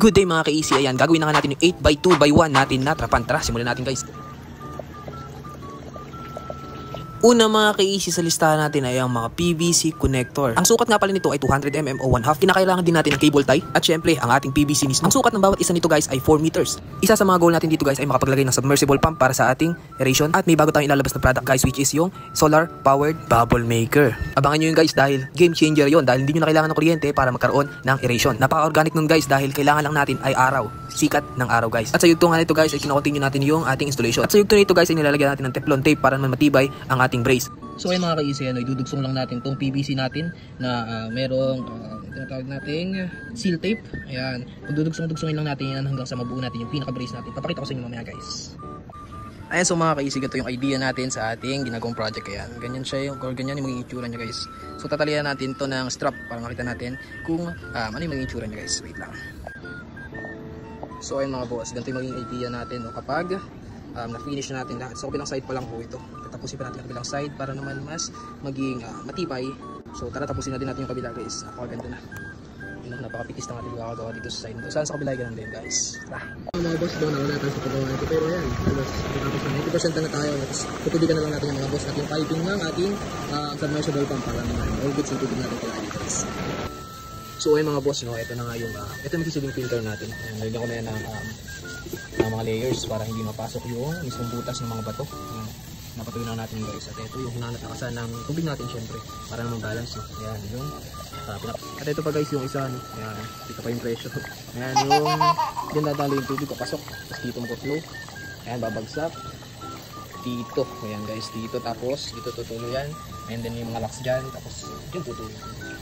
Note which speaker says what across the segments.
Speaker 1: Good day mga ka-easy, ayan, gagawin na nga natin yung 8x2x1 natin na trapan. Tara, simulan natin guys. Una mga ka-easy sa listahan natin ay ang mga PVC connector. Ang sukat nga pala nito ay 200mm o 1/2. Kinakailangan din natin ng cable tie at syempre ang ating PVC mismo. Ang sukat ng bawat isa nito guys ay 4 meters. Isa sa mga goal natin dito guys ay makapaglagay ng submersible pump para sa ating aeration. At may bago tayong ilalabas na product guys, which is yung solar powered bubble maker. Abangan nyo yun guys dahil game changer yun, dahil hindi nyo na kailangan ng kuryente para magkaroon ng aeration. Napaka-organic nun guys dahil kailangan lang natin ay araw, sikat ng araw guys. At sa yugtungan nito guys ay kinokontinue natin yung ating installation. At sa yugtungan nito guys ay nilalagyan natin ng teflon tape para naman matibay ang ating brace. So ay mga ka-easy, idudugsong lang natin tong PVC natin na merong tinatawag nating seal tape. Ayan, dudugsong-dugsongin lang natin yan hanggang sa mabuo natin yung pinaka-brace natin. Papakita ko sa inyo mamaya guys. Ayan, so mga ka-easy, ito yung idea natin sa ating ginagawang project. Ayan, ganyan siya yung, or ganyan yung magiging itsura niya guys. So tatalian natin to ng strap para makita natin kung ano yung magiging itsura niya guys. Wait lang. So ayun mga boss, ganito yung magiging idea natin kapag na-finish na natin lahat. So kabilang side pa lang po ito. Tatapusin pa natin ang kabilang side para naman mas maging matibay. So tara, tapusin natin yung kabila guys. Napakaganda na. Napakapikis na natin gagawa dito sa side nito. Saan sa kabila ganun din guys. Tara. Mga boss, doon na tayo sa paggawa nito. Pero ayan, tapos na 90% na tayo. Tapos tutubigan na lang natin yung mga boss at yung piping ng ating submersible pump para naman all goods yung tubig natin kailangan guys. So ayun mga boss, no, ito na nga yung ito yung magsisilbing filter natin. Nalagyan ko na yan ng mga layers para hindi mapasok yung mismong butas ng mga bato. Napatuloy na natin yung guys. At ito yung hinanap na kasan ng tubig natin syempre para naman balance. Ayan yung at ito pa guys yung isa, no? Ayan, dito pa yung pressure. Ayan yung dyan dadalo yung tubig papasok. Tapos dito mag-flow. Ayan, babagsak dito. Ayan guys, dito tapos dito tutuloy yan. And then yung mga locks dyan, tapos dyan tutuloy.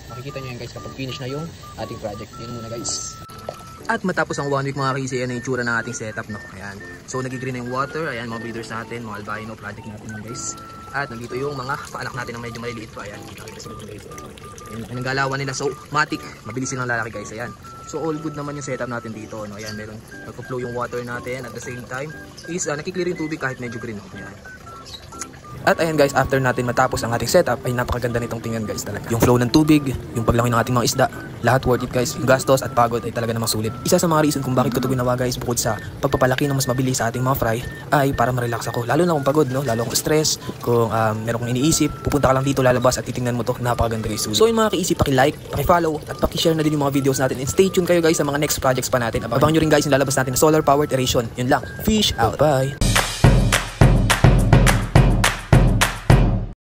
Speaker 1: Makikita nyo yan guys kapag finish na yung ating project. Yun muna guys. At matapos ang 1 week mga ka-easy, yan yung itsura ng ating setup, no? Ayan. So nagigreen na yung water, ayan mga breeders natin, mga albino project natin yun guys. At nandito yung mga paanak natin na medyo maliliit pa, ayan. Nakita sa mga guys. Ayan, pinanggalawan nila, so matic, mabilis silang lalaki guys, ayan. So all good naman yung setup natin dito, no? Ayan, meron nagpo-flow yung water natin at the same time is nakiklear yung tubig kahit medyo green, no? Ayan. At ayan guys, after natin matapos ang ating setup ay napakaganda nitong tingnan guys talaga. Yung flow ng tubig, yung paglangoy ng ating mga isda, lahat worth it guys. Yung gastos at pagod ay talaga namang sulit. Isa sa mga reason kung bakit ko ito ginawa guys, bukod sa pagpapalaki ng mas mabilis sa ating mga fry, ay para ma-relax ako. Lalo na kung pagod, no? Lalo kung stress, kung meron kong iniisip, pupunta ka lang dito, lalabas at titingnan mo to. Napakaganda guys. So yung mga ka-easy, paki-like, paki-follow at paki-share na din yung mga videos natin. And stay tuned kayo guys sa mga next projects pa natin. Abangan nyo rin guys yung lalabas natin na solar powered aeration. Yun lang. Fish out. Bye!